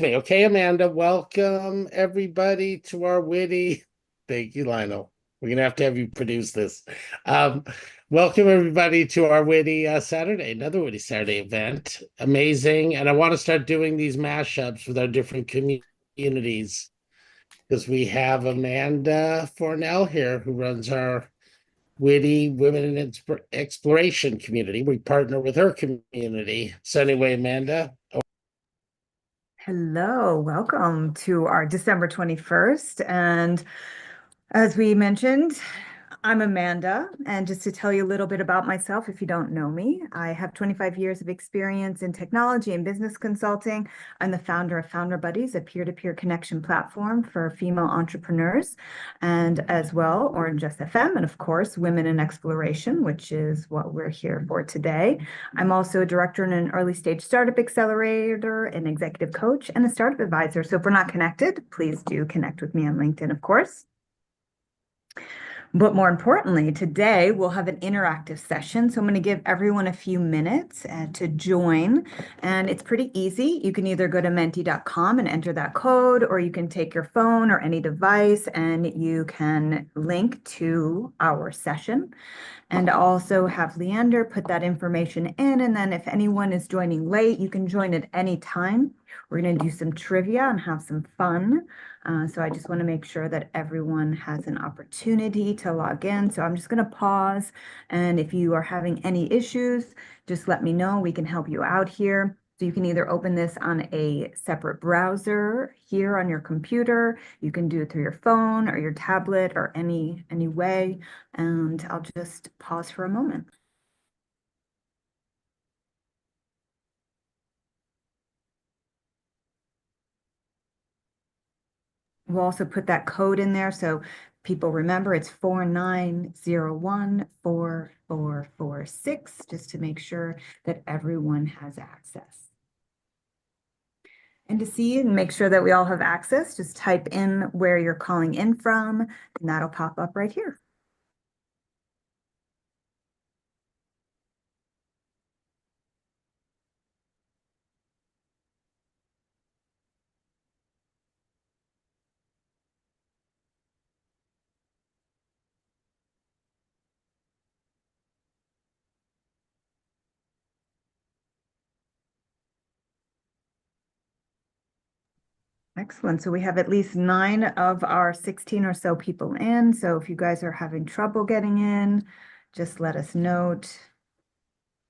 Me. Okay, Amanda, welcome everybody to our witty. Thank you, Lionel. We're gonna have you produce this. Um, Welcome everybody to our witty Saturday, another witty Saturday event. Amazing, and I want to start doing these mashups with our different communities because we have Amanda Fornal here who runs our witty women in exploration community. We partner with her community. So anyway, Amanda. Hello, welcome to our December 21st. And as we mentioned, I'm Amanda. And just to tell you a little bit about myself, if you don't know me, I have 25 years of experience in technology and business consulting. I'm the founder of Founder Buddies, a peer-to-peer connection platform for female entrepreneurs, and as well, Orange SFM, and of course, Women in Exploration, which is what we're here for today. I'm also a director in an early stage startup accelerator, an executive coach, and a startup advisor. So if we're not connected, please do connect with me on LinkedIn, of course. But more importantly, today we'll have an interactive session. So I'm going to give everyone a few minutes to join. And it's pretty easy. You can either go to menti.com and enter that code, or you can take your phone or any device and you can link to our session. And also have Leander put that information in. And then if anyone is joining late, you can join at any time. We're going to do some trivia and have some fun. So I just want to make sure that everyone has an opportunity to log in. So I'm just going to pause. And if you are having any issues, just let me know. We can help you out here. So you can either open this on a separate browser here on your computer. You can do it through your phone or your tablet or any way. And I'll just pause for a moment. We'll also put that code in there so people remember it's 49014446, just to make sure that everyone has access. And to see and make sure that we all have access, just type in where you're calling in from, and that'll pop up right here. Excellent. So we have at least 9 of our 16 or so people in. So if you guys are having trouble getting in, just let us know.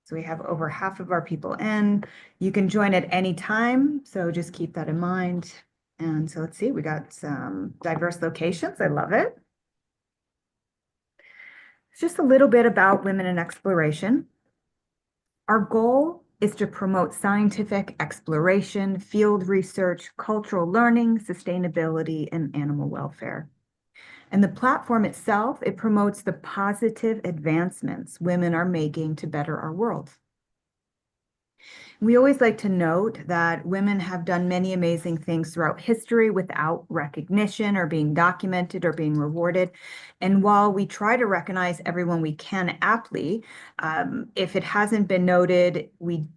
So we have over half of our people in. You can join at any time, so just keep that in mind. And so let's see, we got some diverse locations. I love it. It's just a little bit about women in exploration. Our goal is to promote scientific exploration, field research, cultural learning, sustainability, and animal welfare. And the platform itself, it promotes the positive advancements women are making to better our world. We always like to note that women have done many amazing things throughout history without recognition or being documented or being rewarded. And while we try to recognize everyone we can aptly, if it hasn't been noted, we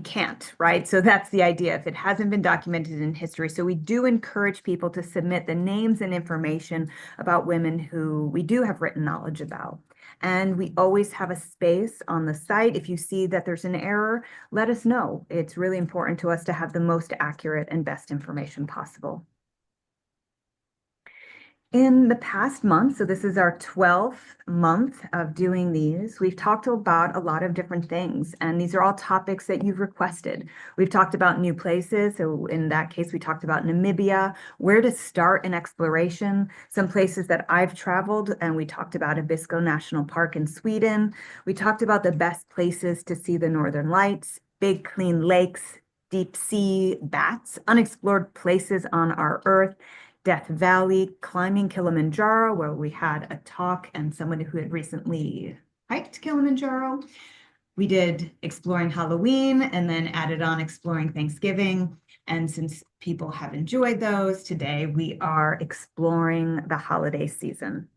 can't, right? So that's the idea, if it hasn't been documented in history. So we do encourage people to submit the names and information about women who we do have written knowledge about. And we always have a space on the site. If you see that there's an error, let us know. It's really important to us to have the most accurate and best information possible. In the past month, so this is our 12th month of doing these, we've talked about a lot of different things, and these are all topics that you've requested. We've talked about new places. So in that case, we talked about Namibia, where to start in exploration, some places that I've traveled, and we talked about Abisko National Park in Sweden. We talked about the best places to see the Northern Lights, big clean lakes, deep sea bats, unexplored places on our Earth, Death Valley, climbing Kilimanjaro, where we had a talk and someone who had recently hiked Kilimanjaro. We did exploring Halloween and then added on exploring Thanksgiving. And since people have enjoyed those, today we are exploring the holiday season.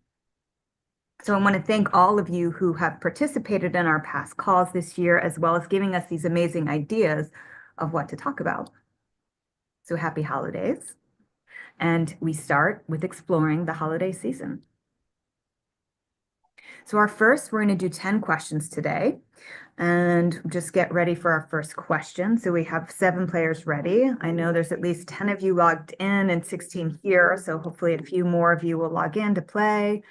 So I want to thank all of you who have participated in our past calls this year, as well as giving us these amazing ideas of what to talk about. So happy holidays. And we start with exploring the holiday season. So we're going to do 10 questions today and just get ready for our first question. So we have 7 players ready. I know there's at least 10 of you logged in and 16 here. So hopefully a few more of you will log in to play.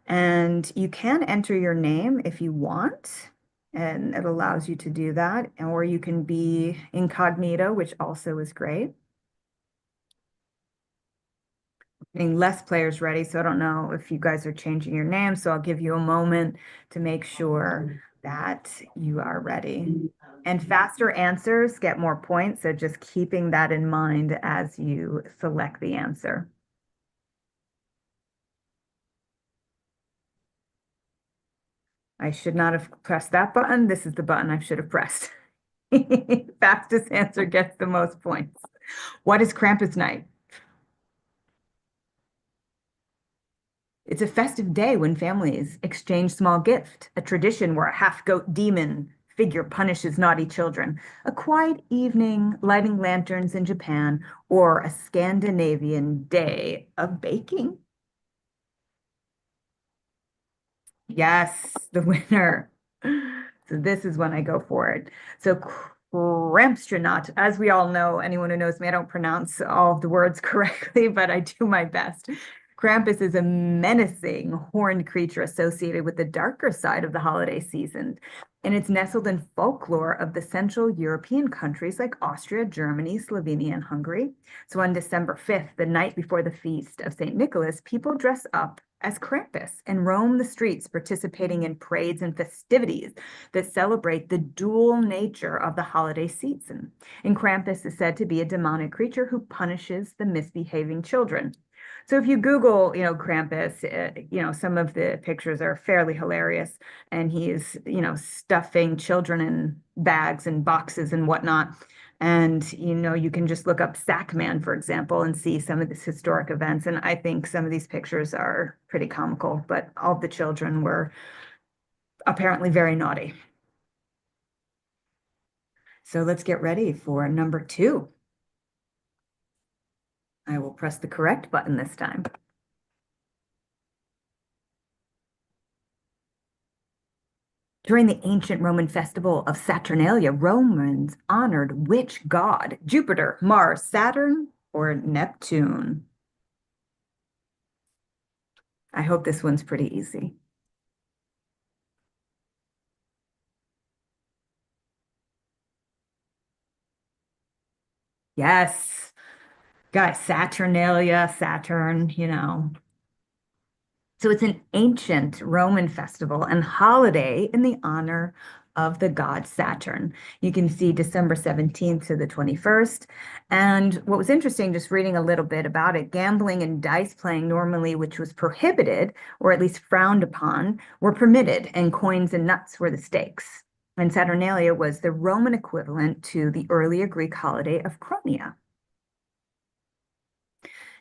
And you can enter your name if you want, and it allows you to do that. Or you can be incognito, which also is great. Getting less players ready, so I don't know if you guys are changing your name, so I'll give you a moment to make sure that you are ready. And faster answers get more points, so just keeping that in mind as you select the answer. I should not have pressed that button. This is the button I should have pressed. Fastest answer gets the most points. What is Krampus night? It's a festive day when families exchange small gift, a tradition where a half-goat demon figure punishes naughty children, a quiet evening lighting lanterns in Japan, or a Scandinavian day of baking. Yes, the winner. So this is when I go for it. So Krampstronaut, as we all know, anyone who knows me, I don't pronounce all of the words correctly, but I do my best. Krampus is a menacing horned creature associated with the darker side of the holiday season, and it's nestled in folklore of the Central European countries like Austria, Germany, Slovenia, and Hungary. So on December 5th, the night before the feast of St. Nicholas, people dress up as Krampus and roam the streets, participating in parades and festivities that celebrate the dual nature of the holiday season. And Krampus is said to be a demonic creature who punishes the misbehaving children. So if you Google, Krampus, some of the pictures are fairly hilarious, and he is, stuffing children in bags and boxes and whatnot. And, you can just look up Sackman, for example, and see some of these historic events. And I think some of these pictures are pretty comical, but all the children were apparently very naughty. So let's get ready for number 2. I will press the correct button this time. During the ancient Roman festival of Saturnalia, Romans honored which god? Jupiter, Mars, Saturn, or Neptune? I hope this one's pretty easy. Yes, guys, Saturnalia, Saturn. So it's an ancient Roman festival and holiday in the honor of the god Saturn. You can see December 17th to the 21st. And what was interesting, just reading a little bit about it, gambling and dice playing normally, which was prohibited or at least frowned upon, were permitted, and coins and nuts were the stakes. And Saturnalia was the Roman equivalent to the earlier Greek holiday of Chronia.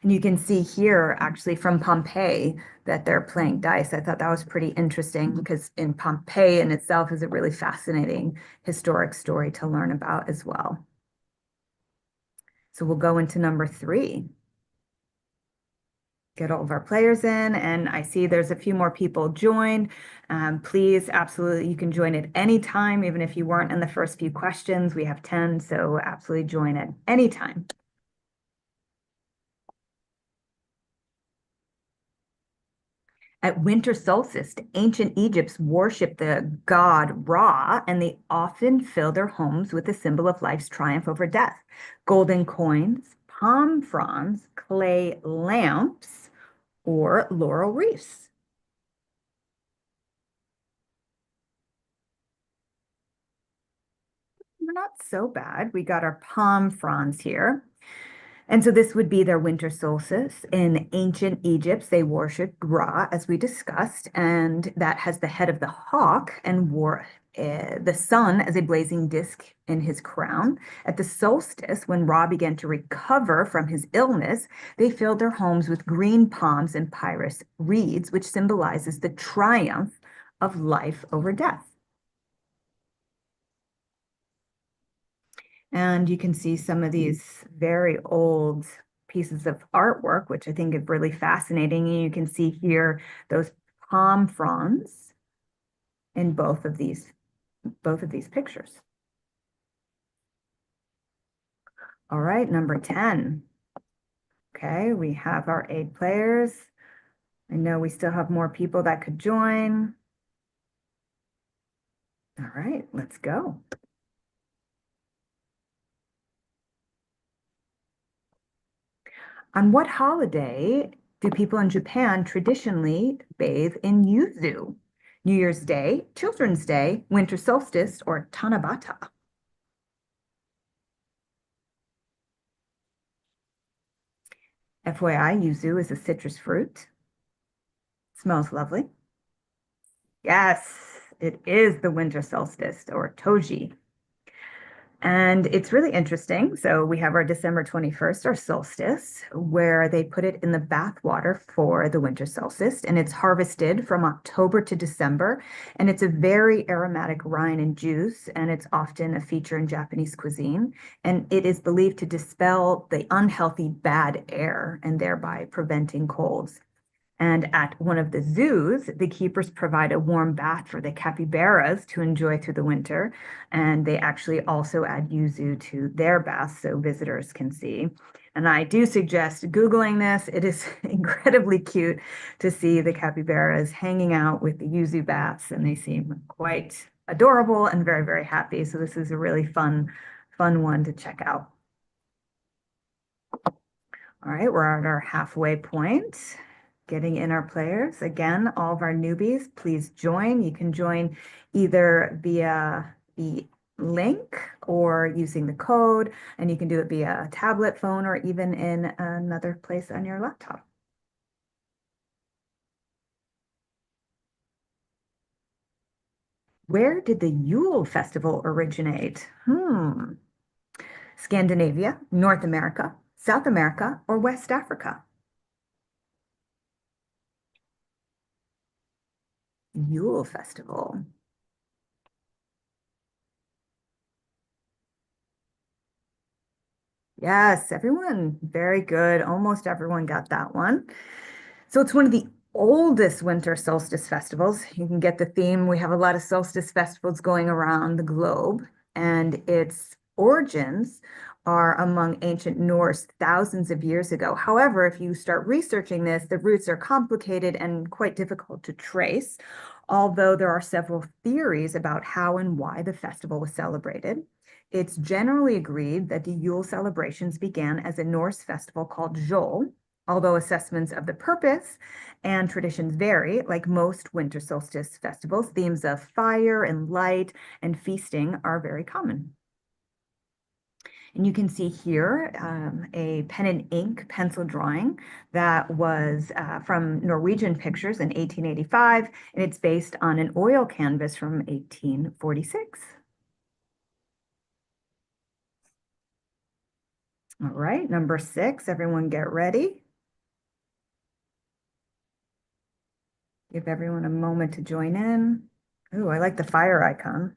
And you can see here, actually, from Pompeii, that they're playing dice. I thought that was pretty interesting because in Pompeii in itself is a really fascinating historic story to learn about as well. So we'll go into number 3. Get all of our players in, and I see there's a few more people joined. Please, absolutely, you can join at any time, even if you weren't in the first few questions. We have 10, so absolutely join at any time. At winter solstice, ancient Egypt's worshipped the god Ra, and they often fill their homes with the symbol of life's triumph over death. Golden coins, palm fronds, clay lamps, or laurel wreaths. We're not so bad. We got our palm fronds here. And so this would be their winter solstice. In ancient Egypt, they worshiped Ra, as we discussed, and that has the head of the hawk and wore the sun as a blazing disc in his crown. At the solstice, when Ra began to recover from his illness, they filled their homes with green palms and papyrus reeds, which symbolizes the triumph of life over death. And you can see some of these very old pieces of artwork, which I think is really fascinating. And you can see here those palm fronds in both of these pictures. All right, number 10. Okay, we have our 8 players. I know we still have more people that could join. All right, let's go. On what holiday do people in Japan traditionally bathe in yuzu? New Year's Day, Children's Day, winter solstice, or Tanabata? FYI, yuzu is a citrus fruit. Smells lovely. Yes, it is the winter solstice or Toji. And it's really interesting. So we have our December 21st, our solstice, where they put it in the bath water for the winter solstice. And it's harvested from October to December. And it's a very aromatic rind and juice. And it's often a feature in Japanese cuisine. And it is believed to dispel the unhealthy bad air and thereby preventing colds. And at one of the zoos, the keepers provide a warm bath for the capybaras to enjoy through the winter. And they actually also add yuzu to their baths so visitors can see. And I do suggest Googling this. It is incredibly cute to see the capybaras hanging out with the yuzu baths, and they seem quite adorable and very, very happy. So this is a really fun one to check out. All right, we're at our halfway point. Getting in our players. Again, all of our newbies, please join. You can join either via the link or using the code, and you can do it via a tablet, phone, or even in another place on your laptop. Where did the Yule Festival originate? Scandinavia, North America, South America, or West Africa? Yule Festival. Yes, everyone, very good. Almost everyone got that one. So it's one of the oldest winter solstice festivals. You can get the theme. We have a lot of solstice festivals going around the globe, and its origins are among ancient Norse thousands of years ago. However, if you start researching this, the roots are complicated and quite difficult to trace, although there are several theories about how and why the festival was celebrated. It's generally agreed that the Yule celebrations began as a Norse festival called Jol, although assessments of the purpose and traditions vary. Like most winter solstice festivals, themes of fire and light and feasting are very common. And you can see here a pen and ink pencil drawing that was from Norwegian Pictures in 1885, and it's based on an oil canvas from 1846. All right, number 6, everyone get ready. Give everyone a moment to join in. Oh, I like the fire icon.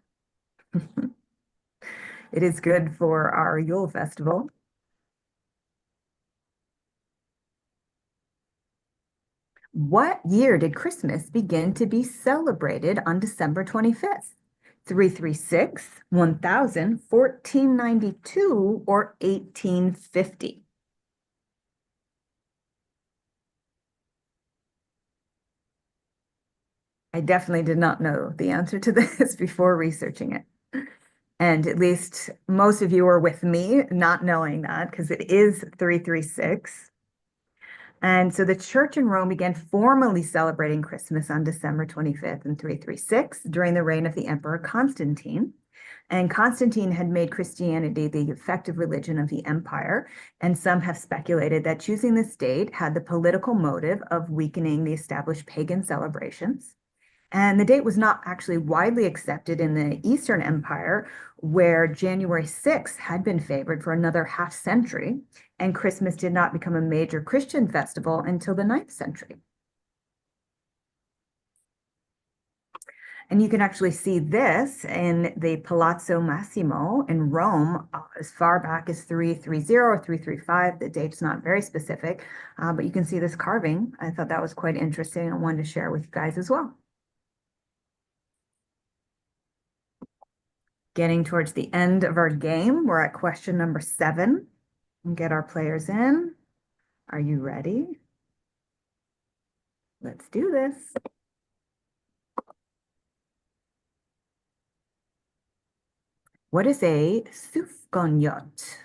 It is good for our Yule festival. What year did Christmas begin to be celebrated on December 25th? 336, 1000, 1492, or 1850? I definitely did not know the answer to this before researching it. And at least most of you are with me not knowing that because it is 336. And so the church in Rome began formally celebrating Christmas on December 25th in 336 during the reign of the Emperor Constantine. And Constantine had made Christianity the effective religion of the empire. And some have speculated that choosing this date had the political motive of weakening the established pagan celebrations. And the date was not actually widely accepted in the Eastern Empire, where January 6th had been favored for another half century, and Christmas did not become a major Christian festival until the 9th century. And you can actually see this in the Palazzo Massimo in Rome as far back as 330 or 335. The date's not very specific, but you can see this carving. I thought that was quite interesting. I wanted to share with you guys as well. Getting towards the end of our game, we're at question number 7. And get our players in. Are you ready? Let's do this. What is a souffgagnotte?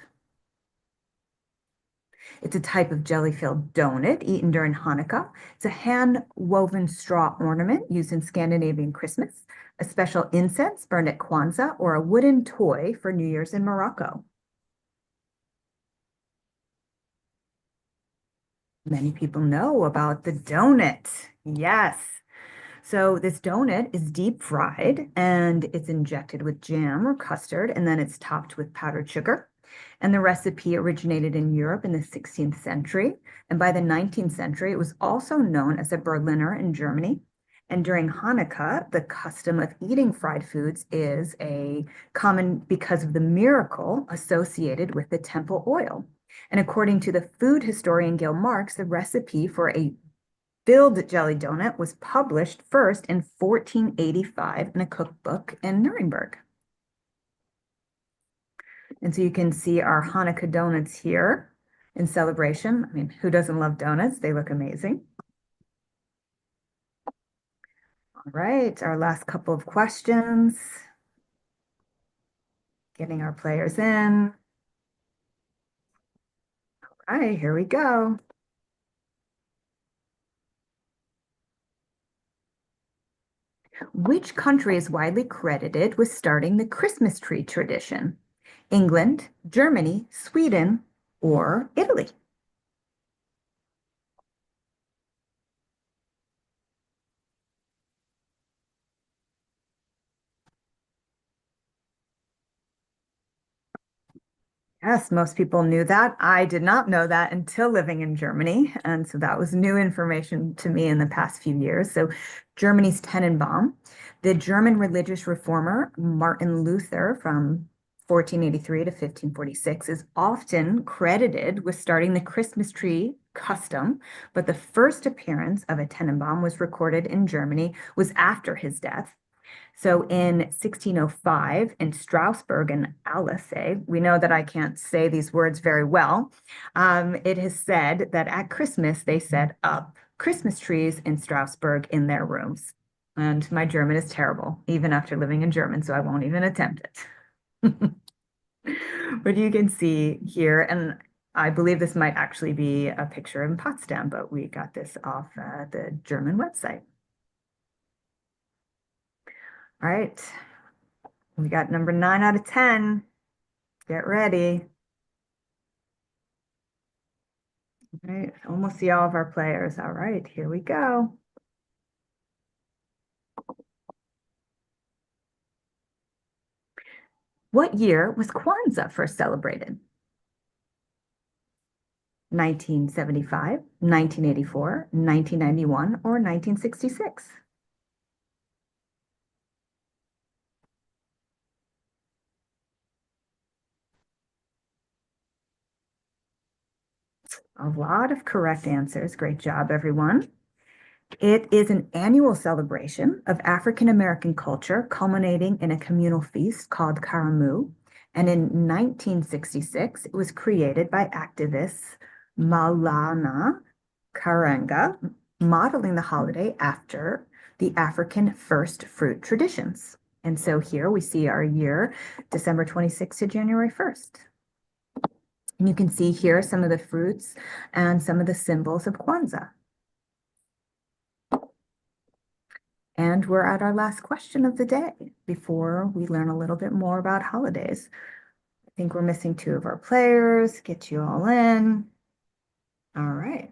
It's a type of jelly-filled donut eaten during Hanukkah. It's a hand-woven straw ornament used in Scandinavian Christmas, a special incense burned at Kwanzaa, or a wooden toy for New Year's in Morocco. Many people know about the donut. Yes. So this donut is deep fried and it's injected with jam or custard, and then it's topped with powdered sugar. And the recipe originated in Europe in the 16th century. And by the 19th century, it was also known as a Berliner in Germany. And during Hanukkah, the custom of eating fried foods is a common because of the miracle associated with the temple oil. And according to the food historian Gil Marks, the recipe for a filled jelly donut was published first in 1485 in a cookbook in Nuremberg. And so you can see our Hanukkah donuts here in celebration. I mean, who doesn't love donuts? They look amazing. All right, our last couple of questions. Getting our players in. All right, here we go. Which country is widely credited with starting the Christmas tree tradition? England, Germany, Sweden, or Italy? Yes, most people knew that. I did not know that until living in Germany. And so that was new information to me in the past few years. So Germany's Tannenbaum, the German religious reformer Martin Luther from 1483 to 1546 is often credited with starting the Christmas tree custom, but the first appearance of a Tannenbaum was recorded in Germany was after his death. So in 1605 in Strasbourg and Alsace, we know that I can't say these words very well. It is said that at Christmas they set up Christmas trees in Strasbourg in their rooms. And my German is terrible, even after living in German, so I won't even attempt it. But you can see here, and I believe this might actually be a picture in Potsdam, but we got this off the German website. All right. We got number 9 out of 10. Get ready. All right, almost see all of our players. All right, here we go. What year was Kwanzaa first celebrated? 1975, 1984, 1991, or 1966? A lot of correct answers. Great job, everyone. It is an annual celebration of African American culture culminating in a communal feast called Karamu. And in 1966, it was created by activists Maulana Karenga, modeling the holiday after the African first fruit traditions. And so here we see our year, December 26th to January 1st. And you can see here some of the fruits and some of the symbols of Kwanzaa. And we're at our last question of the day before we learn a little bit more about holidays. I think we're missing 2 of our players. Get you all in. All right.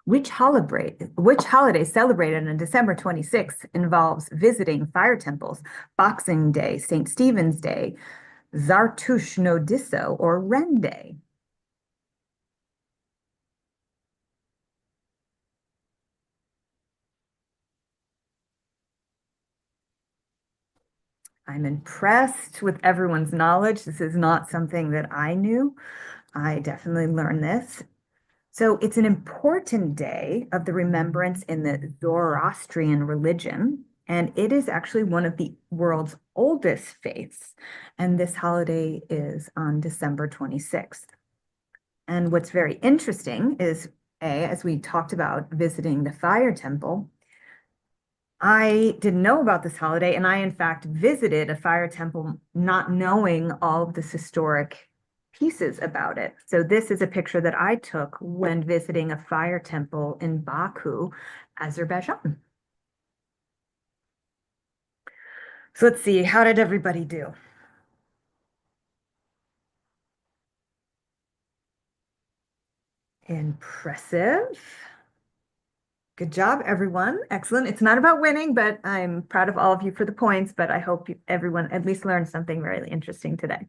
Which holiday celebrated on December 26th involves visiting fire temples, Boxing Day, St. Stephen's Day, Zartush no Disso, or Wren Day? I'm impressed with everyone's knowledge. This is not something that I knew. I definitely learned this. So it's an important day of the remembrance in the Zoroastrian religion, and it is actually one of the world's oldest faiths. And this holiday is on December 26th. And what's very interesting is, as we talked about visiting the fire temple, I didn't know about this holiday, and I, in fact, visited a fire temple not knowing all of this historic pieces about it. So this is a picture that I took when visiting a fire temple in Baku, Azerbaijan. So let's see, how did everybody do? Impressive. Good job, everyone. Excellent. It's not about winning, but I'm proud of all of you for the points, but I hope everyone at least learned something really interesting today.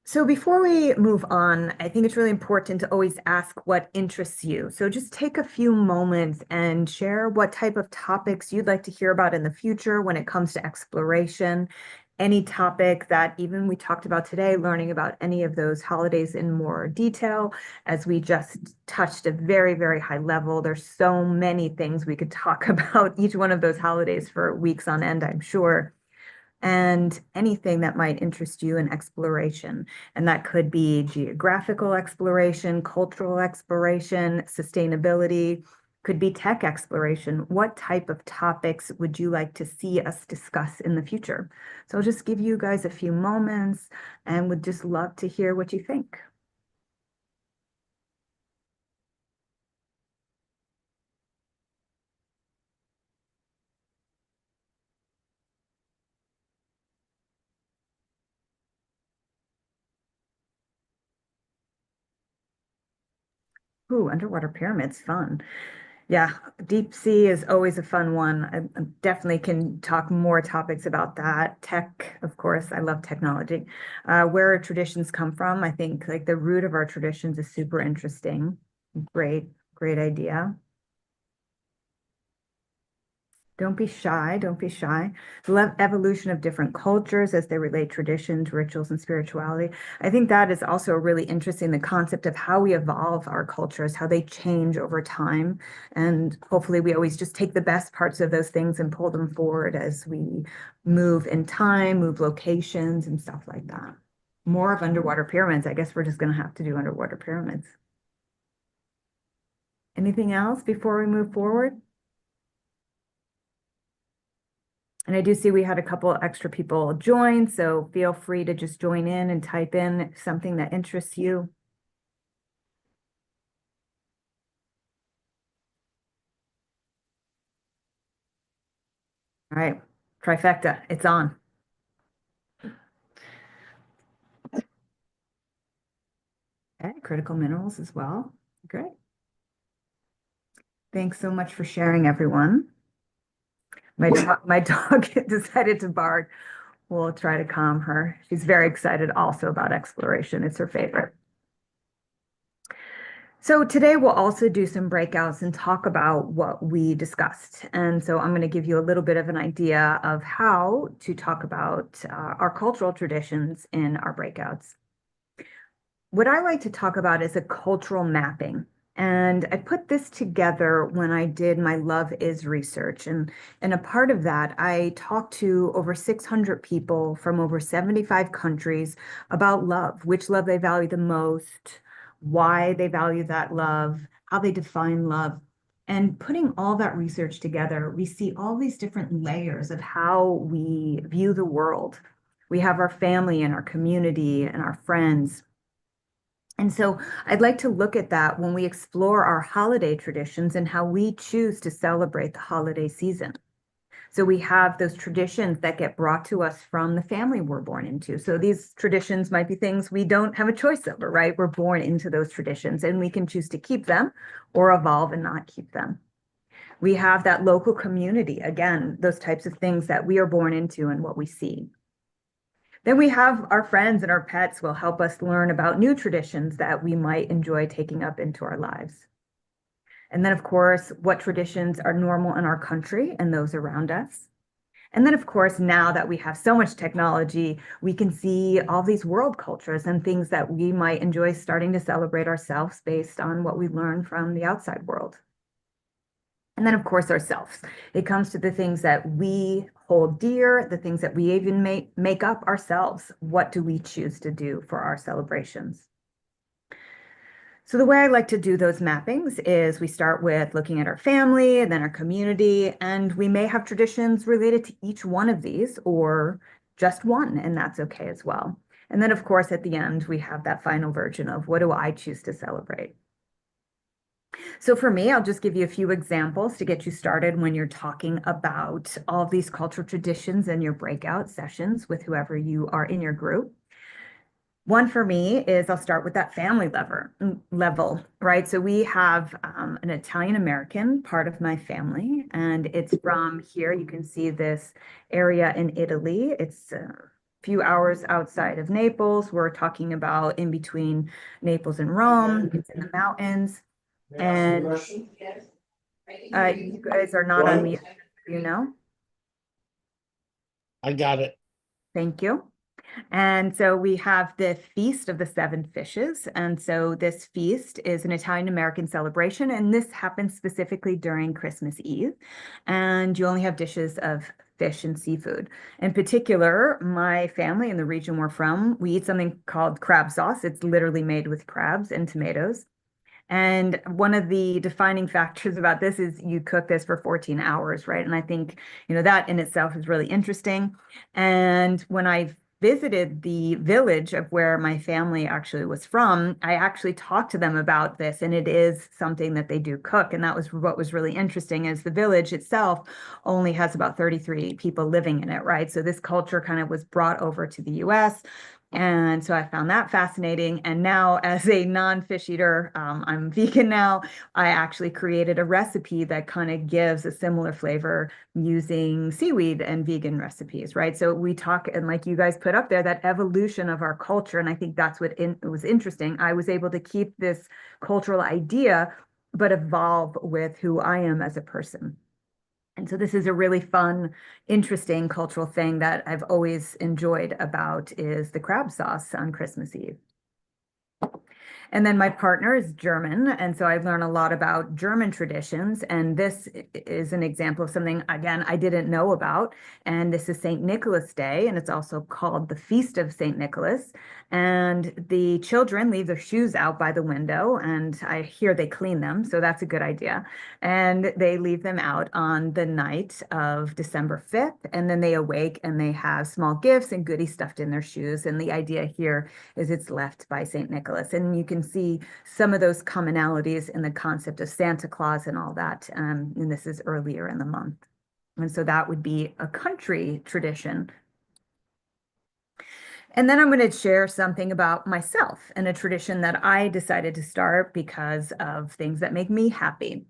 So before we move on, I think it's really important to always ask what interests you. So just take a few moments and share what type of topics you'd like to hear about in the future when it comes to exploration. Any topic that even we talked about today, learning about any of those holidays in more detail, as we just touched a very, very high level. There's so many things we could talk about each one of those holidays for weeks on end, I'm sure, and anything that might interest you in exploration. And that could be geographical exploration, cultural exploration, sustainability, could be tech exploration. What type of topics would you like to see us discuss in the future? So I'll just give you guys a few moments and would just love to hear what you think. Ooh, underwater pyramids, fun. Yeah, deep sea is always a fun one. I definitely can talk more topics about that. Tech, of course, I love technology. Where our traditions come from, I think like the root of our traditions is super interesting. Great, great idea. Don't be shy. Don't be shy. The evolution of different cultures as they relate traditions, rituals, and spirituality. I think that is also really interesting, the concept of how we evolve our cultures, how they change over time. And hopefully we always just take the best parts of those things and pull them forward as we move in time, move locations, and stuff like that. More of underwater pyramids. I guess we're just going to have to do underwater pyramids. Anything else before we move forward? And I do see we had a couple extra people join, so feel free to just join in and type in something that interests you. All right, trifecta, it's on. Okay, critical minerals as well. Great. Thanks so much for sharing, everyone. My dog decided to bark. We'll try to calm her. She's very excited also about exploration. It's her favorite. So today we'll also do some breakouts and talk about what we discussed. And so I'm going to give you a little bit of an idea of how to talk about our cultural traditions in our breakouts. What I like to talk about is a cultural mapping. And I put this together when I did my Love Is research. And a part of that, I talked to over 600 people from over 75 countries about love, which love they value the most, why they value that love, how they define love. And putting all that research together, we see all these different layers of how we view the world. We have our family and our community and our friends. And so I'd like to look at that when we explore our holiday traditions and how we choose to celebrate the holiday season. So we have those traditions that get brought to us from the family we're born into. So these traditions might be things we don't have a choice over, right? We're born into those traditions and we can choose to keep them or evolve and not keep them. We have that local community, again, those types of things that we are born into and what we see. Then we have our friends and our pets will help us learn about new traditions that we might enjoy taking up into our lives. And then, of course, what traditions are normal in our country and those around us. And then, of course, now that we have so much technology, we can see all these world cultures and things that we might enjoy starting to celebrate ourselves based on what we learn from the outside world. And then, of course, ourselves. It comes to the things that we hold dear, the things that we even make up ourselves. What do we choose to do for our celebrations? So the way I like to do those mappings is we start with looking at our family and then our community, and we may have traditions related to each one of these or just one, and that's okay as well. And then, of course, at the end, we have that final version of what do I choose to celebrate? So for me, I'll just give you a few examples to get you started when you're talking about all of these cultural traditions in your breakout sessions with whoever you are in your group. One for me is I'll start with that family level, right? So we have an Italian American part of my family, and it's from here. You can see this area in Italy. It's a few hours outside of Naples. We're talking about in between Naples and Rome. It's in the mountains. And you guys are not on mute, you know? I got it. Thank you. And so we have the Feast of the Seven Fishes. And so this feast is an Italian American celebration, and this happens specifically during Christmas Eve. And you only have dishes of fish and seafood. In particular, my family in the region we're from, we eat something called crab sauce. It's literally made with crabs and tomatoes. And one of the defining factors about this is you cook this for 14 hours, right? And I think, that in itself is really interesting. And when I visited the village of where my family actually was from, I actually talked to them about this, and it is something that they do cook. And that was what was really interesting is the village itself only has about 33 people living in it, right? So this culture kind of was brought over to the US. And so I found that fascinating. And now, as a non-fish eater, I'm vegan now. I actually created a recipe that kind of gives a similar flavor using seaweed and vegan recipes, right? So we talk, and like you guys put up there, that evolution of our culture. And I think that's what was interesting. I was able to keep this cultural idea, but evolve with who I am as a person. And so this is a really fun, interesting cultural thing that I've always enjoyed about is the crab sauce on Christmas Eve. And then my partner is German. And so I've learned a lot about German traditions. And this is an example of something, again, I didn't know about. And this is St. Nicholas Day. And it's also called the Feast of St. Nicholas. And the children leave their shoes out by the window. And I hear they clean them. So that's a good idea. And they leave them out on the night of December 5th. And then they awake and they have small gifts and goodies stuffed in their shoes. And the idea here is it's left by St. Nicholas. And you can see some of those commonalities in the concept of Santa Claus and all that. And this is earlier in the month. And so that would be a country tradition. And then I'm going to share something about myself and a tradition that I decided to start because of things that make me happy.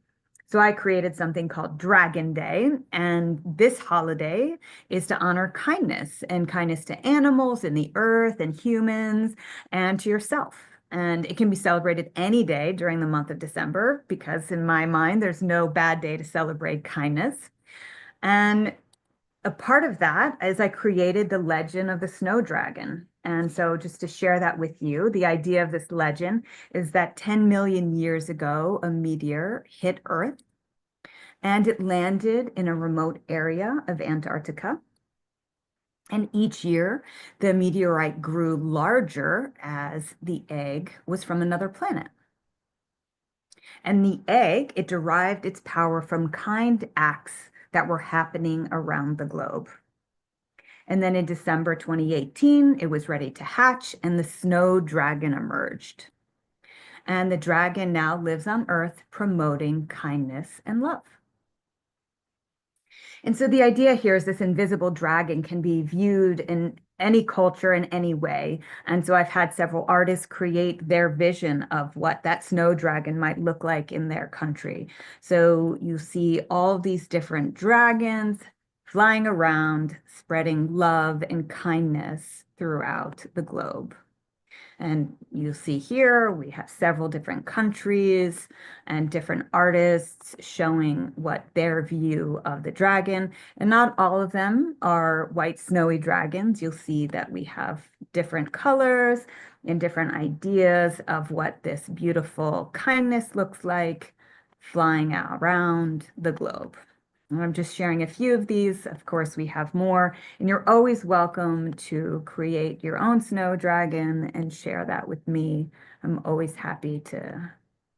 So I created something called Dragon Day, and this holiday is to honor kindness and kindness to animals and the earth and humans and to yourself. And it can be celebrated any day during the month of December because in my mind, there's no bad day to celebrate kindness. And a part of that is I created the legend of the snow dragon. And so just to share that with you, the idea of this legend is that 10 million years ago, a meteor hit Earth and it landed in a remote area of Antarctica. And each year, the meteorite grew larger as the egg was from another planet. And the egg, it derived its power from kind acts that were happening around the globe. And then in December 2018, it was ready to hatch and the snow dragon emerged. And the dragon now lives on Earth promoting kindness and love. And so the idea here is this invisible dragon can be viewed in any culture in any way. And so I've had several artists create their vision of what that snow dragon might look like in their country. So you see all these different dragons flying around, spreading love and kindness throughout the globe. And you'll see here we have several different countries and different artists showing what their view of the dragon. And not all of them are white snowy dragons. You'll see that we have different colors and different ideas of what this beautiful kindness looks like flying around the globe. And I'm just sharing a few of these. Of course, we have more, and you're always welcome to create your own snow dragon and share that with me. I'm always happy to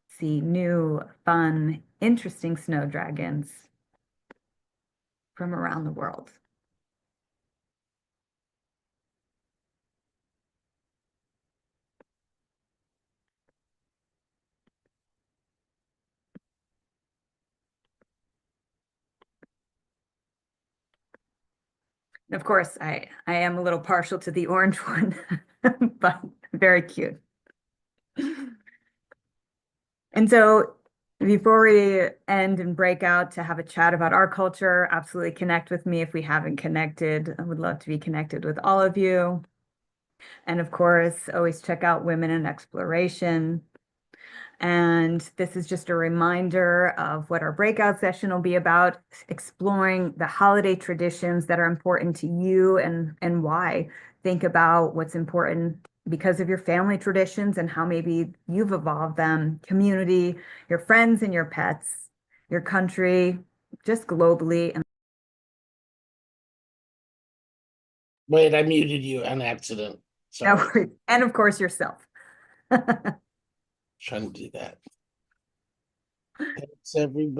see new, fun, interesting snow dragons from around the world. And of course, I am a little partial to the orange one, but very cute. And so before we end and break out to have a chat about our culture, absolutely connect with me if we haven't connected. I would love to be connected with all of you. And of course, always check out Women in Exploration. And this is just a reminder of what our breakout session will be about, exploring the holiday traditions that are important to you and why. Think about what's important because of your family traditions and how maybe you've evolved them, community, your friends and your pets, your country, just globally. And Wait, I muted you on accident. Sorry. and of course, yourself. Trying to do that. Thanks, everybody.